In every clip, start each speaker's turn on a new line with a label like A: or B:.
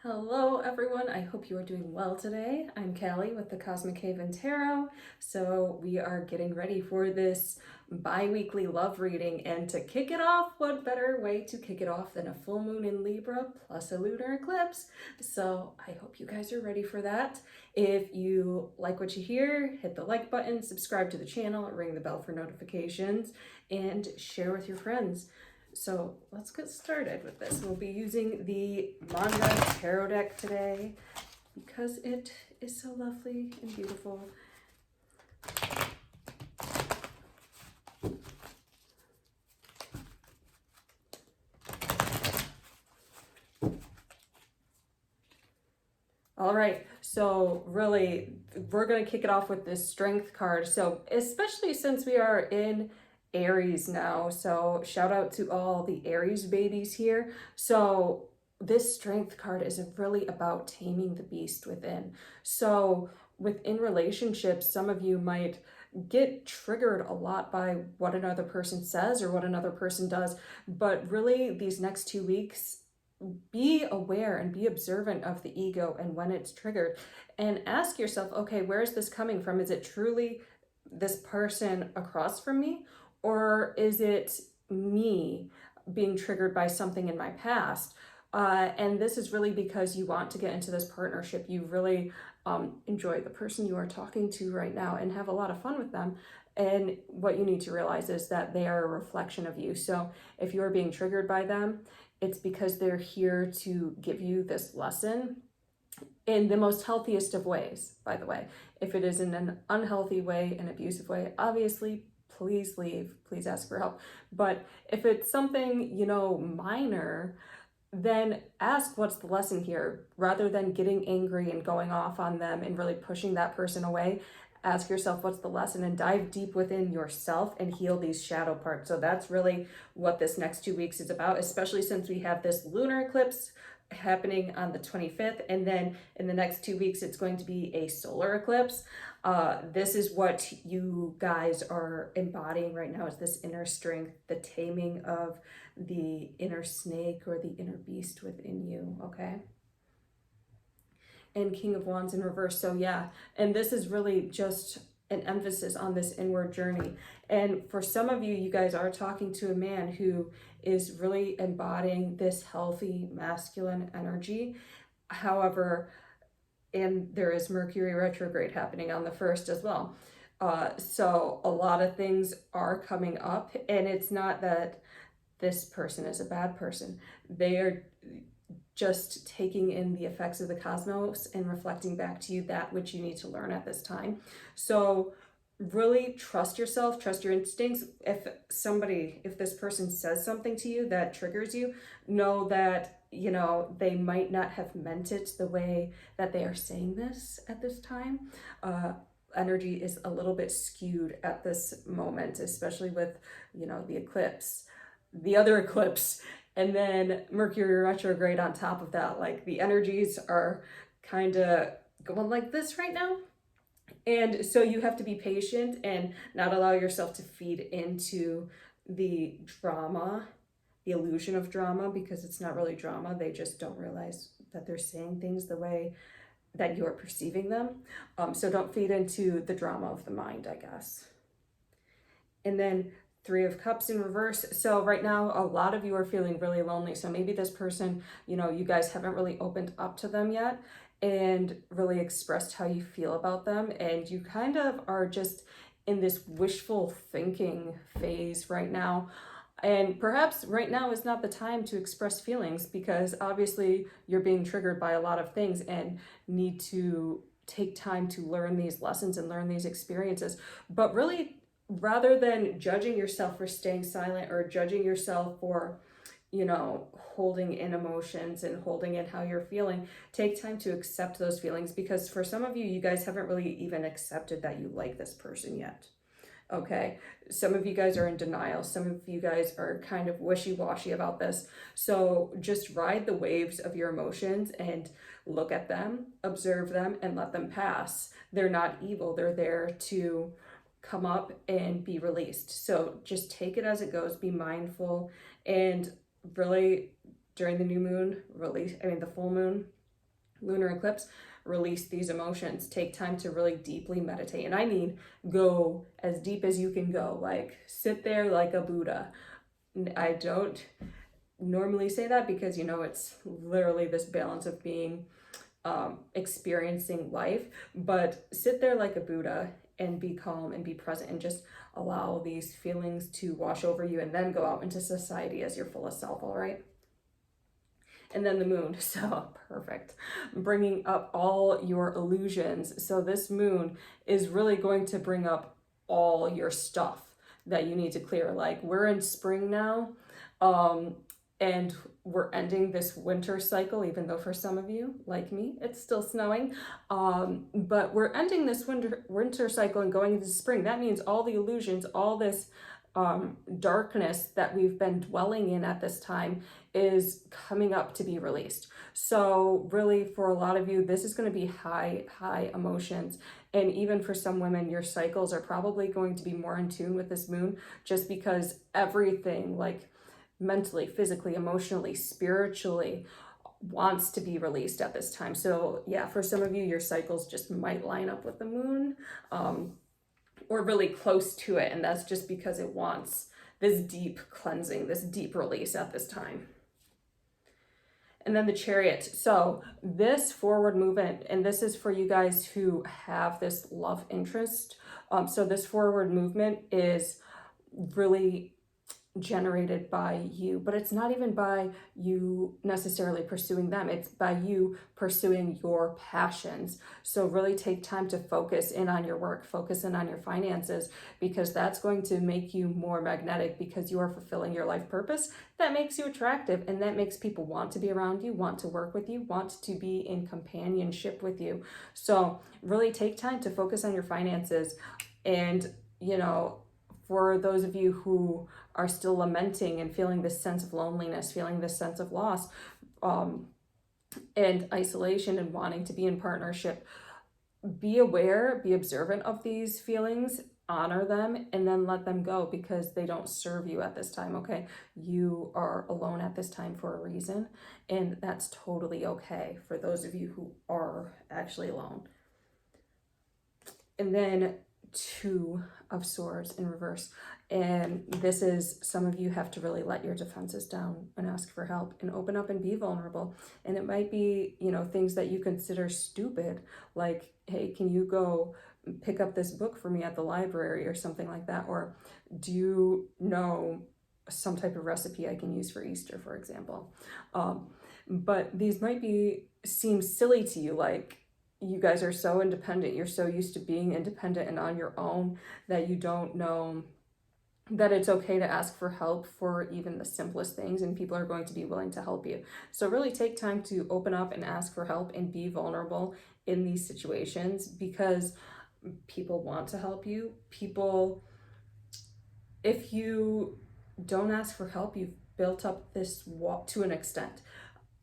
A: Hello everyone, I hope you are doing well today. I'm Callie with the Cosmic Haven Tarot. So we are getting ready for this bi-weekly love reading, and to kick it off, what better way to kick it off than a full moon in Libra plus a lunar eclipse? So I hope you guys are ready for that. If you like what you hear, hit the like button, subscribe to the channel, ring the bell for notifications, and share with your friends. So let's get started with this. We'll be using the manga tarot deck today because it is so lovely and beautiful. All right, so really, we're going to kick it off with this strength card. So especially since we are in Aries now, so shout out to all the Aries babies here. So this strength card is really about taming the beast within. So within relationships, some of you might get triggered a lot by what another person says or what another person does, but really these next 2 weeks, be aware and be observant of the ego and when it's triggered, and ask yourself, okay, where is this coming from? Is it truly this person across from me, or is it me being triggered by something in my past? And this is really because you want to get into this partnership. You really enjoy the person you are talking to right now and have a lot of fun with them. And what you need to realize is that they are a reflection of you. So if you are being triggered by them, it's because they're here to give you this lesson in the most healthiest of ways, by the way. If it is in an unhealthy way, an abusive way, obviously, please leave, please ask for help. But if it's something, minor, then ask what's the lesson here, rather than getting angry and going off on them and really pushing that person away. Ask yourself what's the lesson and dive deep within yourself and heal these shadow parts. So that's really what this next 2 weeks is about, especially since we have this lunar eclipse happening on the 25th, and then in the next 2 weeks it's going to be a solar eclipse. This is what you guys are embodying right now, is this inner strength, the taming of the inner snake or the inner beast within you. Okay, and King of Wands in reverse. So yeah, and this is really just an emphasis on this inward journey. And for some of you, you guys are talking to a man who is really embodying this healthy masculine energy. However, and there is Mercury retrograde happening on the 1st as well. So a lot of things are coming up, and it's not that this person is a bad person. They are just taking in the effects of the cosmos and reflecting back to you that which you need to learn at this time. So really trust yourself, trust your instincts. If this person says something to you that triggers you, know that they might not have meant it the way that they are saying this at this time. Energy is a little bit skewed at this moment, especially with the eclipse, the other eclipse, and then Mercury retrograde on top of that. Like, the energies are kind of going like this right now. And so you have to be patient and not allow yourself to feed into the drama, the illusion of drama, because it's not really drama. They just don't realize that they're saying things the way that you're perceiving them. So don't feed into the drama of the mind, I guess. And then Three of Cups in reverse. So right now, a lot of you are feeling really lonely. So maybe this person, you guys haven't really opened up to them yet and really expressed how you feel about them. And you kind of are just in this wishful thinking phase right now. And perhaps right now is not the time to express feelings, because obviously you're being triggered by a lot of things and need to take time to learn these lessons and learn these experiences. But really, rather than judging yourself for staying silent or judging yourself for, holding in emotions and holding in how you're feeling, take time to accept those feelings, because for some of you, you guys haven't really even accepted that you like this person yet. Okay, some of you guys are in denial. Some of you guys are kind of wishy-washy about this. So just ride the waves of your emotions and look at them, observe them, and let them pass. They're not evil. They're there to come up and be released. So just take it as it goes, be mindful, and really during the new moon, the full moon, lunar eclipse, release these emotions. Take time to really deeply meditate. And I mean, go as deep as you can go. Like, sit there like a Buddha. I don't normally say that because, it's literally this balance of being experiencing life, but sit there like a Buddha and be calm and be present and just allow these feelings to wash over you, and then go out into society as your fullest self. All right. And then the moon, so perfect, bringing up all your illusions. So this moon is really going to bring up all your stuff that you need to clear. Like, we're in spring now, and we're ending this winter cycle, even though for some of you, like me, it's still snowing. But we're ending this winter cycle and going into spring. That means all the illusions, all this darkness that we've been dwelling in at this time is coming up to be released. So really, for a lot of you, this is going to be high emotions. And even for some women, your cycles are probably going to be more in tune with this moon, just because everything, like mentally, physically, emotionally, spiritually, wants to be released at this time. So yeah, for some of you, your cycles just might line up with the moon, or really close to it. And that's just because it wants this deep cleansing, this deep release at this time. And then the Chariot. So this forward movement, and this is for you guys who have this love interest. So this forward movement is really generated by you, but it's not even by you necessarily pursuing them. It's by you pursuing your passions. So really take time to focus in on your work, focus in on your finances, because that's going to make you more magnetic, because you are fulfilling your life purpose. That makes you attractive, and that makes people want to be around you, want to work with you, want to be in companionship with you. So really take time to focus on your finances. And, for those of you who are still lamenting and feeling this sense of loneliness, feeling this sense of loss, and isolation, and wanting to be in partnership, be aware, be observant of these feelings, honor them, and then let them go, because they don't serve you at this time. Okay, you are alone at this time for a reason, and that's totally okay for those of you who are actually alone. And then Two of Swords in reverse. And this is, some of you have to really let your defenses down and ask for help and open up and be vulnerable. And it might be, things that you consider stupid, like, hey, can you go pick up this book for me at the library or something like that? Or do you know some type of recipe I can use for Easter, for example? But these might seem silly to you, like, you guys are so independent, you're so used to being independent and on your own, that you don't know that it's okay to ask for help for even the simplest things, and people are going to be willing to help you. So really take time to open up and ask for help and be vulnerable in these situations, because people want to help you. If you don't ask for help, you've built up this wall to an extent.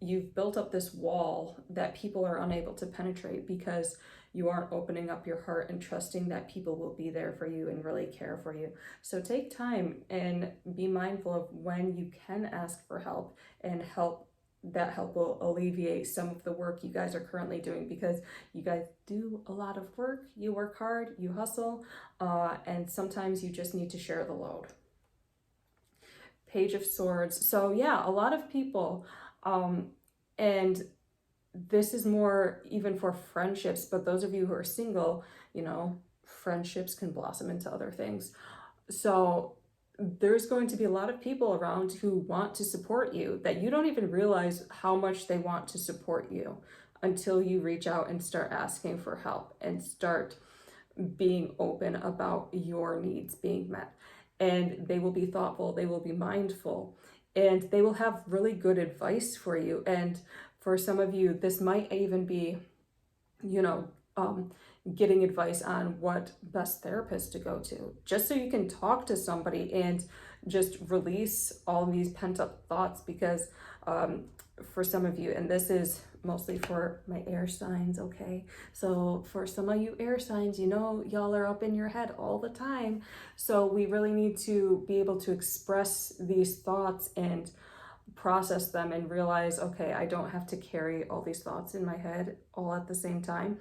A: You've built up this wall that people are unable to penetrate, because you aren't opening up your heart and trusting that people will be there for you and really care for you. So take time and be mindful of when you can ask for help, and that help will alleviate some of the work you guys are currently doing, because you guys do a lot of work, you work hard, you hustle, and sometimes you just need to share the load. Page of Swords. So yeah, a lot of people, and this is more even for friendships, but those of you who are single, friendships can blossom into other things. So there's going to be a lot of people around who want to support you, that you don't even realize how much they want to support you until you reach out and start asking for help and start being open about your needs being met. And they will be thoughtful, they will be mindful, and they will have really good advice for you. And for some of you, this might even be, getting advice on what best therapist to go to, just so you can talk to somebody and just release all these pent up thoughts. Because for some of you, and this is mostly for my air signs, okay? So for some of you air signs, y'all are up in your head all the time. So we really need to be able to express these thoughts and process them and realize, okay, I don't have to carry all these thoughts in my head all at the same time.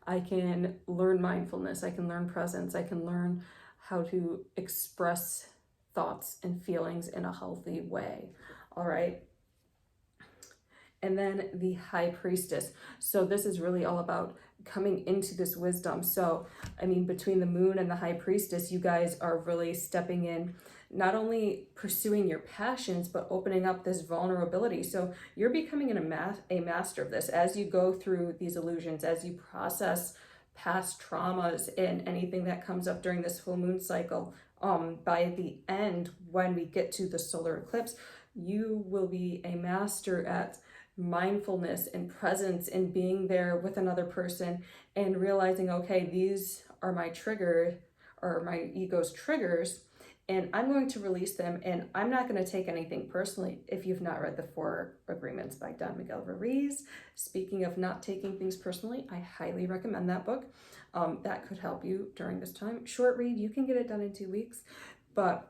A: I can learn mindfulness, I can learn presence, I can learn how to express thoughts and feelings in a healthy way. All right. And then the high priestess. So this is really all about coming into this wisdom. So, I mean, between the moon and the high priestess, you guys are really stepping in, not only pursuing your passions, but opening up this vulnerability. So you're becoming a master of this as you go through these illusions, as you process past traumas and anything that comes up during this full moon cycle. By the end, when we get to the solar eclipse, you will be a master at mindfulness and presence and being there with another person and realizing, okay, these are my trigger or my ego's triggers, and I'm going to release them, and I'm not going to take anything personally. If you've not read The Four Agreements by Don Miguel Ruiz, speaking of not taking things personally, I highly recommend that book. That could help you during this time. Short read, you can get it done in 2 weeks, but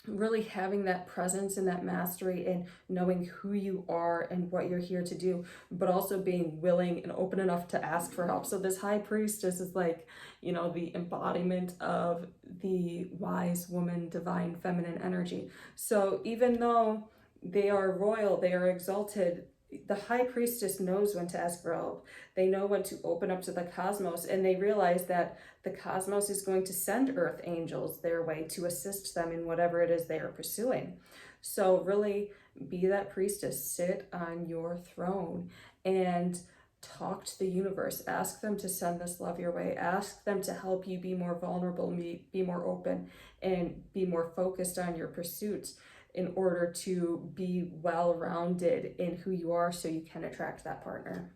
A: really having that presence and that mastery and knowing who you are and what you're here to do, but also being willing and open enough to ask for help. So this high priestess is like, you know, the embodiment of the wise woman, divine feminine energy. So even though they are royal, they are exalted, the high priestess knows when to ask for help. They know when to open up to the cosmos, and they realize that the cosmos is going to send earth angels their way to assist them in whatever it is they are pursuing. So really be that priestess, sit on your throne and talk to the universe. Ask them to send this love your way. Ask them to help you be more vulnerable, be more open, and be more focused on your pursuits in order to be well-rounded in who you are so you can attract that partner.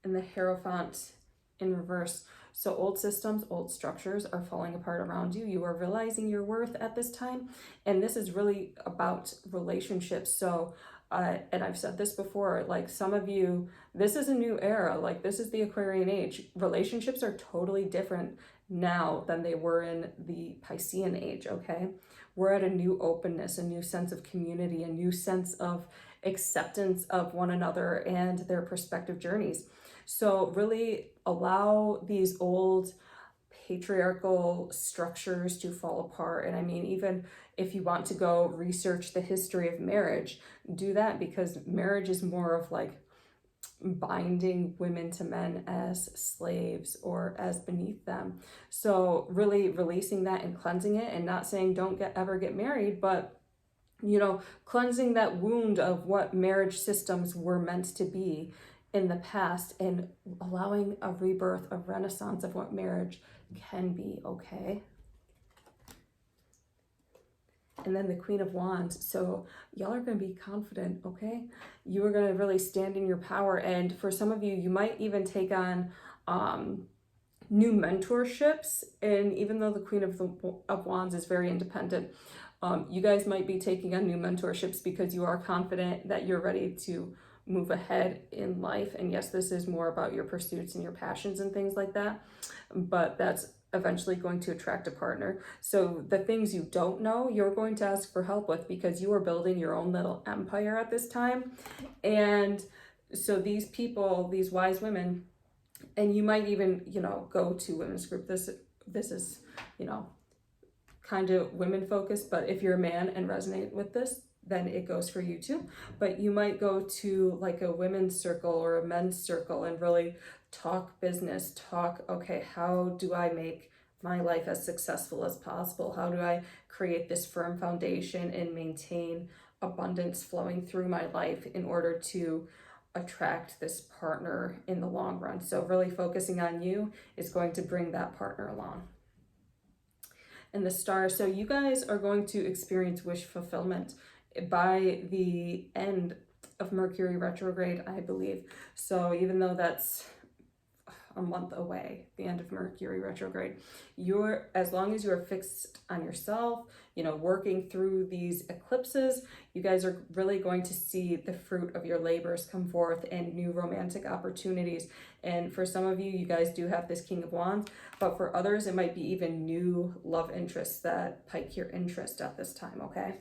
A: And the Hierophant in reverse. So old systems, old structures are falling apart around you. You are realizing your worth at this time. And this is really about relationships. So, and I've said this before, like some of you, this is a new era. Like this is the Aquarian age. Relationships are totally different now than they were in the Piscean age, okay? We're at a new openness, a new sense of community, a new sense of acceptance of one another and their perspective journeys. So really allow these old patriarchal structures to fall apart. And I mean, even if you want to go research the history of marriage, do that, because marriage is more of like binding women to men as slaves or as beneath them. So really releasing that and cleansing it, and not saying don't ever get married, but you know, cleansing that wound of what marriage systems were meant to be in the past and allowing a rebirth, a renaissance of what marriage can be, okay? And then the Queen of Wands. So y'all are going to be confident, okay? You are going to really stand in your power. And for some of you, you might even take on new mentorships. And even though the Queen of Wands is very independent, you guys might be taking on new mentorships because you are confident that you're ready to move ahead in life. And yes, this is more about your pursuits and your passions and things like that, but that's eventually going to attract a partner. So the things you don't know, you're going to ask for help with, because you are building your own little empire at this time. And so these people, these wise women, and you might even, you know, go to women's group. This is, you know, kind of women focused, but if you're a man and resonate with this, then it goes for you too. But you might go to like a women's circle or a men's circle and really talk business, talk, okay, how do I make my life as successful as possible? How do I create this firm foundation and maintain abundance flowing through my life in order to attract this partner in the long run? So really focusing on you is going to bring that partner along. And the Star, so you guys are going to experience wish fulfillment by the end of Mercury retrograde, I believe. So even though that's a month away, the end of Mercury retrograde, as long as you're fixed on yourself, you know, working through these eclipses, you guys are really going to see the fruit of your labors come forth and new romantic opportunities. And for some of you, you guys do have this King of Wands, but for others, it might be even new love interests that pique your interest at this time, okay?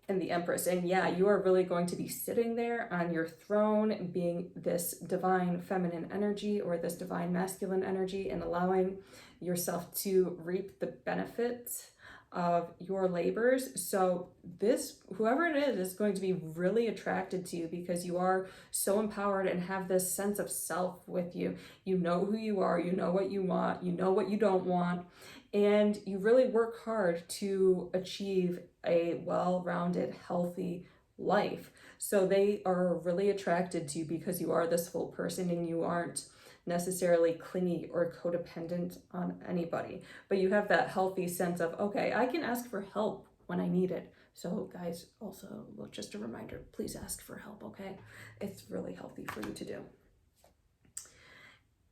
A: and the Empress. And yeah, you are really going to be sitting there on your throne, being this divine feminine energy or this divine masculine energy, and allowing yourself to reap the benefits of your labors. So this, whoever it is going to be really attracted to you because you are so empowered and have this sense of self with you. You know who you are, you know what you want, you know what you don't want, and you really work hard to achieve a well-rounded, healthy life. So they are really attracted to you because you are this full person and you aren't necessarily clingy or codependent on anybody, but you have that healthy sense of, okay, I can ask for help when I need it. So guys, also just a reminder, please ask for help, okay? It's really healthy for you to do.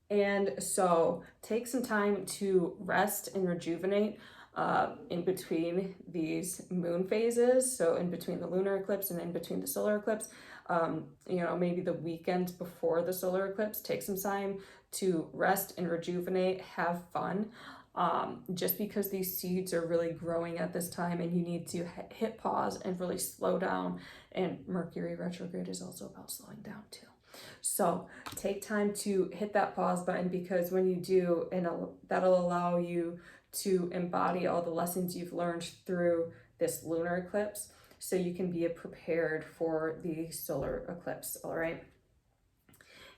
A: And so take some time to rest and rejuvenate in between these moon phases. So in between the lunar eclipse and in between the solar eclipse, maybe the weekend before the solar eclipse, take some time to rest and rejuvenate, have fun. Just because these seeds are really growing at this time and you need to hit pause and really slow down. And Mercury retrograde is also about slowing down too. So take time to hit that pause button, because when you do, and that'll allow you to embody all the lessons you've learned through this lunar eclipse, so you can be prepared for the solar eclipse, all right?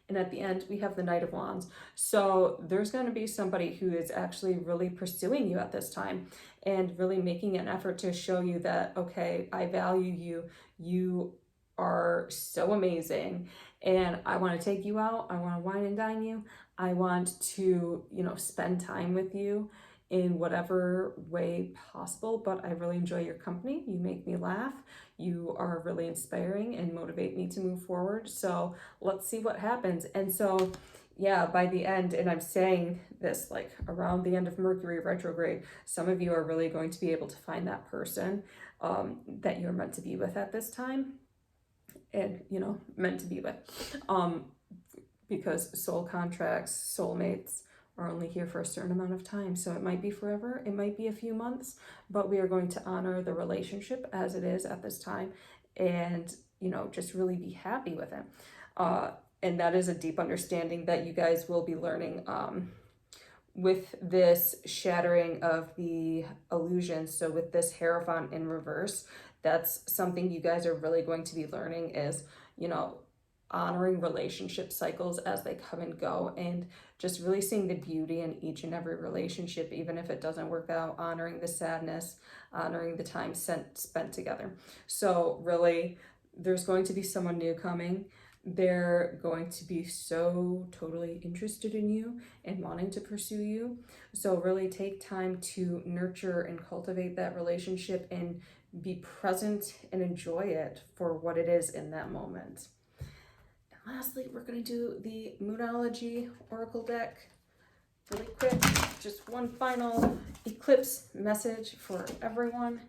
A: And at the end, we have the Knight of Wands. So there's going to be somebody who is actually really pursuing you at this time and really making an effort to show you that, okay, I value you. You are so amazing and I want to take you out. I want to wine and dine you. I want to, spend time with you in whatever way possible, but I really enjoy your company. You make me laugh. You are really inspiring and motivate me to move forward. So let's see what happens. And so, yeah, by the end, and I'm saying this like around the end of Mercury retrograde, some of you are really going to be able to find that person that you're meant to be with at this time. And, meant to be with. Because soul contracts, soulmates, are only here for a certain amount of time. So it might be forever, it might be a few months, but we are going to honor the relationship as it is at this time and, just really be happy with it. And that is a deep understanding that you guys will be learning with this shattering of the illusions. So with this Hierophant in reverse, that's something you guys are really going to be learning is, honoring relationship cycles as they come and go, and just really seeing the beauty in each and every relationship, even if it doesn't work out, honoring the sadness, honoring the time spent together. So really, there's going to be someone new coming. They're going to be so totally interested in you and wanting to pursue you. So really take time to nurture and cultivate that relationship and be present and enjoy it for what it is in that moment. And lastly, we're going to do the Moonology Oracle deck really quick. Just one final eclipse message for everyone.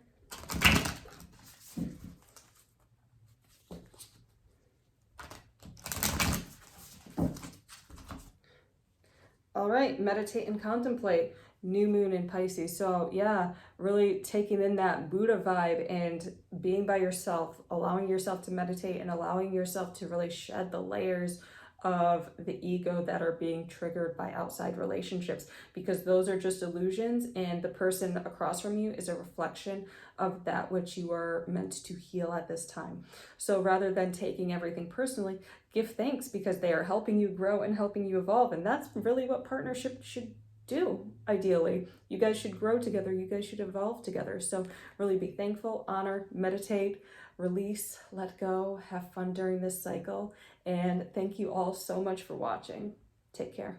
A: All right, meditate and contemplate. New moon in Pisces. So yeah, really taking in that Buddha vibe and being by yourself, allowing yourself to meditate and allowing yourself to really shed the layers of the ego that are being triggered by outside relationships, because those are just illusions and the person across from you is a reflection of that which you are meant to heal at this time. So rather than taking everything personally, give thanks, because they are helping you grow and helping you evolve. And that's really what partnership should do. Ideally, you guys should grow together, you guys should evolve together. So really be thankful, honor, meditate, release, let go, have fun during this cycle, and thank you all so much for watching. Take care.